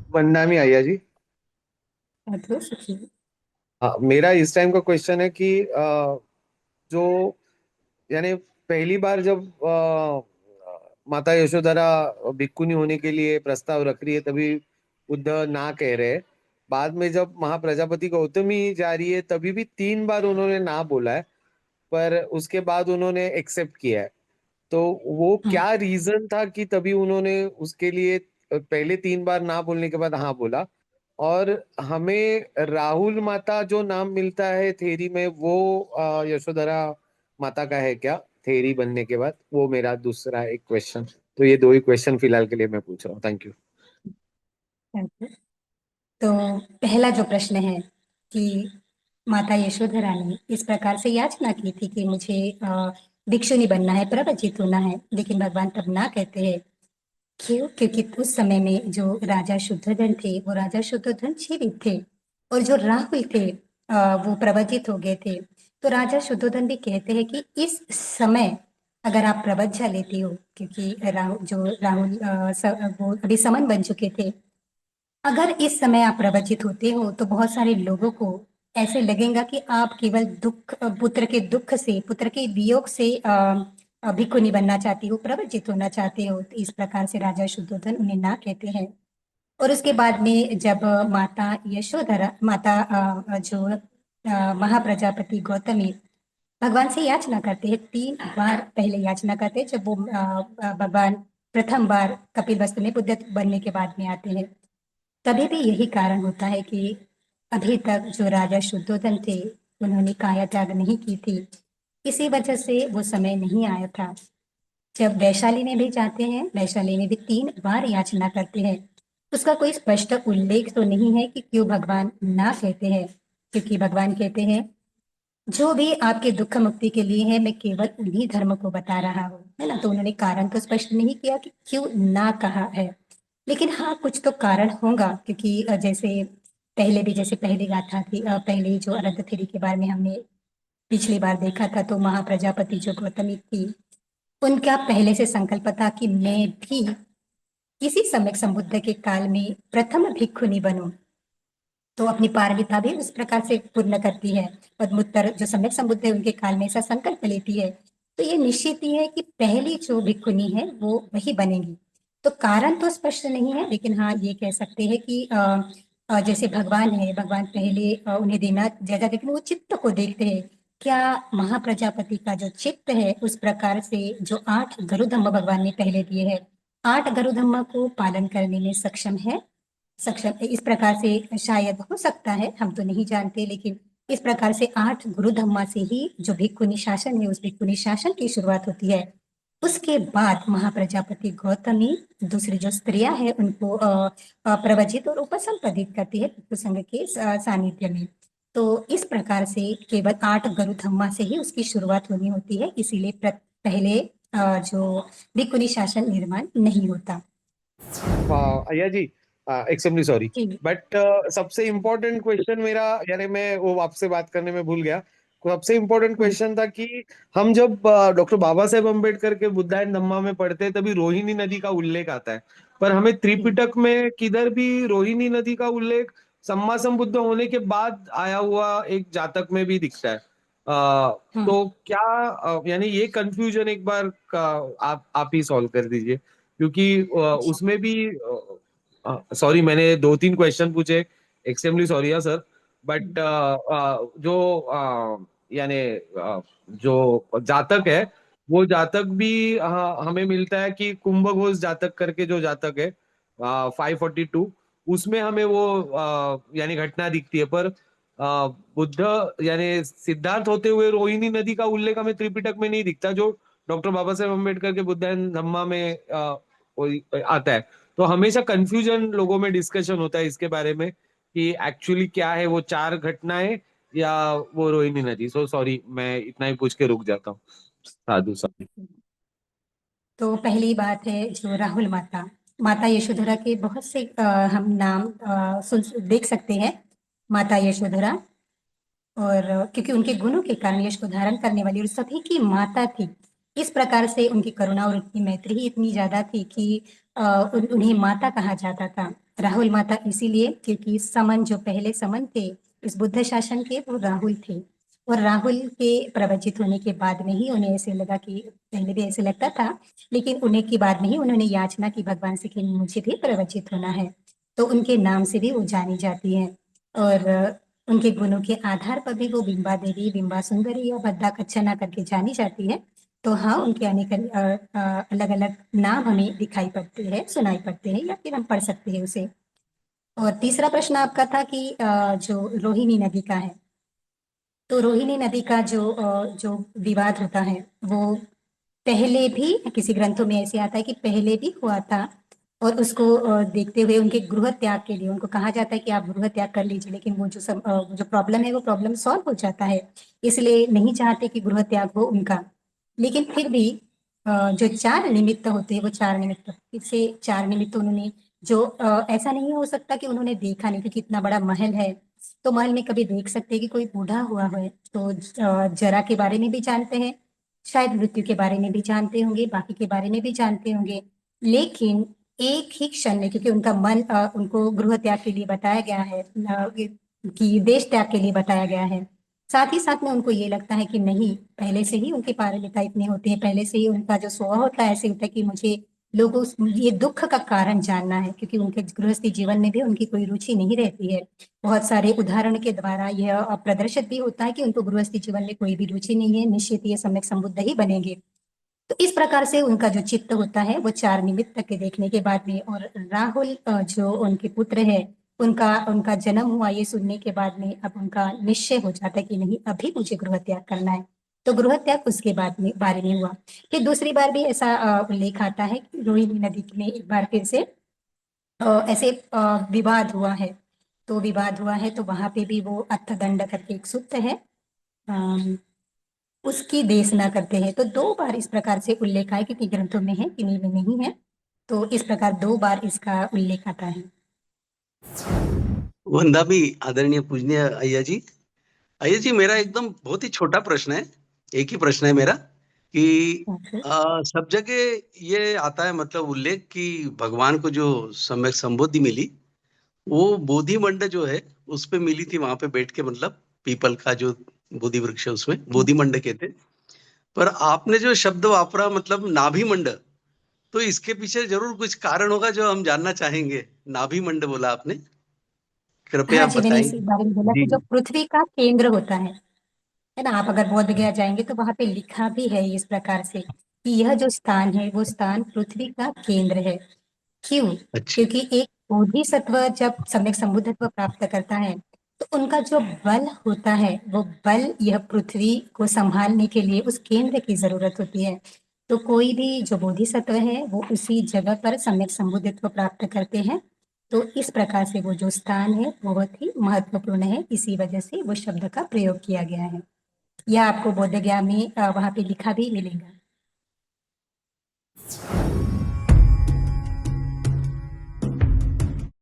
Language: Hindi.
वंदनामी अय्या जी। तो सुखी। हाँ, मेरा इस टाइम का क्वेश्चन है कि जो यानी पहली बार जब माता यशोधरा भिक्खुनी होने के लिए प्रस्ताव रख रही है, तभी बुद्ध ना कह रहे हैं। बाद में जब महाप्रजापति गौतमी जा रही है, तभी भी 3 बार उन्होंने ना बोला है, पर उसके बाद उन्होंने एक्सेप्ट किया है। तो वो हम्म। क्या रीजन था कि तभी उन्होंने उसके लिए पहले 3 बार ना बोलने के बाद हाँ बोला। और हमें राहुल माता जो नाम मिलता है थेरी में, वो यशोधरा माता का है क्या थेरी बनने के बाद? वो मेरा दूसरा एक क्वेश्चन। तो ये दो ही क्वेश्चन फिलहाल के लिए मैं पूछ रहा हूँ। Thank you. तो पहला जो प्रश्न है कि माता यशोधरा ने इस प्रकार से याचना की थी कि मुझे भिक्षुनी बनना है, प्रवचित होना है, लेकिन भगवान तब ना कहते हैं। क्यों? क्योंकि उस समय में जो राजा शुद्धोधन थे, वो राजा शुद्धोधन जीवित थे, और जो राहुल थे वो प्रवचित हो गए थे। तो राजा शुद्धोधन भी कहते हैं कि इस समय अगर आप प्रवज्जा लेती हो, क्योंकि राहुल वो अभी समन बन चुके थे। अगर इस समय आप प्रवचित होते हो तो बहुत सारे लोगों को ऐसे लगेगा कि आप केवल पुत्र के दुख से, पुत्र के वियोग से भिक्खुनी बनना चाहती हो, प्रवचित होना चाहते हो। तो इस प्रकार से राजा शुद्धोधन उन्हें ना कहते हैं। और उसके बाद में जब माता यशोधरा, महाप्रजापति गौतमी भगवान से याचना करते हैं, 3 बार पहले याचना करते हैं, जब वो भगवान प्रथम बार कपिल वस्तु में बुद्ध बनने के बाद में आते हैं। तभी भी यही कारण होता है कि अभी तक जो राजा शुद्धोधन थे, उन्होंने काया त्याग नहीं की थी। इसी वजह से वो समय नहीं आया था। जब वैशाली में भी जाते हैं, वैशाली में भी 3 बार याचना करते हैं। उसका कोई स्पष्ट उल्लेख तो नहीं है कि क्यों भगवान ना कहते हैं, क्योंकि भगवान कहते हैं जो भी आपके दुख मुक्ति के लिए है, मैं केवल उन्हीं धर्म को बता रहा हूँ, है ना। तो उन्होंने कारण तो स्पष्ट नहीं किया कि क्यों ना कहा है। लेकिन हाँ, कुछ तो कारण होगा, क्योंकि जैसे पहले भी, जैसे पहली गाथा थी, पहले जो अनंत थेरी के बारे में हमने पिछली बार देखा था, तो महाप्रजापति जो गौतमी थी, उनका पहले से संकल्प था कि मैं भी किसी सम्यक संबुद्ध के काल में प्रथम भिक्खुनी बनूं। तो अपनी पारमिता भी उस प्रकार से पूर्ण करती है। पद्मोत्तर जो सम्यक संबुद्ध है, उनके काल में ऐसा संकल्प लेती है। तो ये निश्चित ही है कि पहली जो भिक्खुनी है वो वही बनेगी। तो कारण तो स्पष्ट नहीं है, लेकिन हाँ, ये कह सकते हैं कि जैसे भगवान है, भगवान पहले उन्हें देना ज्यादा, लेकिन वो चित्त को देखते हैं। क्या महाप्रजापति का जो चित्त है, उस प्रकार से जो 8 गुरुधम्म भगवान ने पहले दिए हैं, 8 गुरुधम्म को पालन करने में सक्षम है। सक्षम इस प्रकार से शायद हो सकता है, हम तो नहीं जानते, लेकिन इस प्रकार से 8 गुरुधम्मा से ही जो भिक्खुनी शासन है, उस भिक्खुनी शासन की शुरुआत होती है। उसके बाद महाप्रजापति गौतमी दूसरी जो स्त्रियां हैं, उनको प्रवचित और उपसंपदित करती है भिक्षु संघ के सानिध्य में। तो इस प्रकार से केवल 8 गुरुधम्मा से ही उसकी शुरुआत होनी होती है, इसीलिए पहले जो भिक्खुनी शासन निर्माण नहीं होता। अय्या जी, एक्सट्रीमली सॉरी, जी। बट सबसे इम्पोर्टेंट क्वेश्चन मेरा, यानी मैं वो आपसे बात करने में भूल गया। सबसे इम्पोर्टेंट हम्म। क्वेश्चन था कि हम जब डॉक्टर बाबा साहेब अम्बेडकर के बुद्धा एंड धम्मा में पढ़ते हैं, तभी रोहिणी नदी का उल्लेख आता है। पर हमें जी। त्रिपिटक में किधर भी रोहिणी नदी का उल्लेख सम्मा संबुद्ध होने के बाद आया हुआ एक जातक में भी दिखता है। हम्म। तो क्या यानी ये कंफ्यूजन एक बार आप ही सॉल्व कर दीजिए, क्योंकि उसमें भी सॉरी, मैंने 2-3 क्वेश्चन पूछे। एक्सट्रीमली सॉरी है सर। बट जो यानी जो जातक है, वो जातक भी हमें मिलता है कि कुंभघोष जातक करके जो जातक है 542, उसमें हमें वो यानी घटना दिखती है। पर बुद्ध यानी सिद्धार्थ होते हुए रोहिणी नदी का उल्लेख हमें त्रिपिटक में नहीं दिखता, जो डॉक्टर बाबा साहेब अम्बेडकर के बुद्ध एंड धम्मा में आता है। तो हमेशा कंफ्यूजन लोगों में डिस्कशन होता है इसके बारे में कि एक्चुअली क्या है, वो 4 घटनाएं या वो रोहिणी नदी। सो सॉरी, मैं इतना ही पूछ के रुक जाता हूँ। साधु साधु। तो पहली बात है जो राहुल माता, माता यशोधरा के बहुत से हम नाम सुन देख सकते हैं। माता यशोधरा, और क्योंकि उनके गुणों के कारण यश को धारण करने वाली और सभी की माता थी। इस प्रकार से उनकी करुणा और उनकी मैत्री ही इतनी ज्यादा थी कि उन्हें माता कहा जाता था। राहुल माता इसीलिए क्योंकि समन जो पहले समन थे इस बुद्ध शासन के, वो राहुल थे। और राहुल के प्रवचित होने के बाद में ही उन्हें ऐसे लगा कि, पहले भी ऐसे लगता था, लेकिन उन्हें के बाद में ही उन्होंने याचना की भगवान से कि मुझे भी प्रवचित होना है। तो उनके नाम से भी वो जानी जाती है। और उनके गुणों के आधार पर भी वो बिंबा देवी, बिंबा सुंदरी या भद्दा कच्छना करके जानी जाती है। तो हाँ, उनके अनेक अलग अलग नाम हमें दिखाई पड़ते हैं, सुनाई पड़ते हैं, या फिर हम पढ़ सकते हैं उसे। और तीसरा प्रश्न आपका था कि जो रोहिणी नदी का है, तो रोहिणी नदी का जो विवाद होता है, वो पहले भी किसी ग्रंथों में ऐसे आता है कि पहले भी हुआ था। और उसको देखते हुए उनके गृह त्याग के लिए उनको कहा जाता है कि आप गृह त्याग कर लीजिए, लेकिन वो जो प्रॉब्लम है वो प्रॉब्लम सॉल्व हो जाता है, इसलिए नहीं चाहते कि गृह त्याग हो उनका। लेकिन फिर भी जो चार निमित्त होते हैं, वो चार निमित्त, फिर से चार निमित्त उन्होंने जो ऐसा नहीं हो सकता कि उन्होंने देखा नहीं, क्योंकि इतना बड़ा महल है, तो महल में कभी देख सकते हैं कि कोई बूढ़ा हुआ है, तो जरा के बारे में भी जानते हैं, शायद मृत्यु के बारे में भी जानते होंगे, बाकी के बारे में भी जानते होंगे। लेकिन एक ही क्षण में, क्योंकि उनका मन उनको गृह त्याग के लिए बताया गया है, कि देश त्याग के लिए बताया गया है, साथ ही साथ में उनको ये लगता है कि नहीं, पहले से ही उनके पारमिता इतने होते हैं, पहले से ही उनका जो स्वभाव होता है ऐसे होता है कि मुझे लोगों ये दुख का कारण जानना है, क्योंकि उनके गृहस्थी जीवन में भी उनकी कोई रुचि नहीं रहती है। बहुत सारे उदाहरण के द्वारा यह प्रदर्शित भी होता है कि उनको गृहस्थी जीवन में कोई भी रुचि नहीं है, निश्चित ये सम्यक संबुद्ध ही बनेंगे। तो इस प्रकार से उनका जो चित्त होता है वो चार निमित्त के देखने के बाद में, और राहुल जो उनके पुत्र है, उनका उनका जन्म हुआ ये सुनने के बाद में अब उनका निश्चय हो जाता है कि नहीं, अभी मुझे गृह त्याग करना है। तो गृह त्याग उसके बाद में बारे में हुआ। फिर दूसरी बार भी ऐसा उल्लेख आता है कि रोहिणी नदी में एक बार फिर से ऐसे विवाद हुआ है। तो विवाद हुआ है तो वहां पे भी वो अर्थदंड करके एक सूक्त है, अम, उसकी देशना करते हैं। तो दो बार इस प्रकार से उल्लेख आए, क्योंकि ग्रंथों में है, किन्हीं में नहीं है। तो इस प्रकार दो बार इसका उल्लेख आता है। वंदामी आदरणीय पूजनीय अय्या जी। अय्या जी, मेरा एकदम बहुत ही छोटा प्रश्न है। एक ही प्रश्न है मेरा कि ओके। सब जगह ये आता है, मतलब उल्लेख कि भगवान को जो सम्यक संबोधि मिली, वो बोधि मंड जो है उस पे मिली थी, वहां पे बैठ के, मतलब पीपल का जो बोधि वृक्ष है उसमें बोधि मंड कहते। पर आपने जो शब्द वापरा, मतलब नाभि मंड, तो इसके पीछे जरूर कुछ कारण होगा जो हम जानना चाहेंगे। नाभि मंड बोला आपने, कृपया हाँ आप जी, मैंने इसी बताएंगे। बारे में बोला जी। कि जो पृथ्वी का केंद्र होता है ना, आप अगर बोध गया जाएंगे तो वहां पे लिखा भी है इस प्रकार से कि यह जो स्थान है वो स्थान पृथ्वी का केंद्र है। क्यों? अच्छा। क्योंकि एक बोधिसत्व जब सम्यक संबुद्धत्व प्राप्त करता है, तो उनका जो बल होता है, वो बल यह पृथ्वी को संभालने के लिए उस केंद्र की जरूरत होती है। तो कोई भी जो बोधिसत्व है वो उसी जगह पर सम्यक संबुद्धत्व प्राप्त करते हैं। तो इस प्रकार से वो जो स्थान है बहुत ही महत्वपूर्ण है, इसी वजह से वो शब्द का प्रयोग किया गया है। यह आपको बोधगया में वहां पे लिखा भी मिलेगा।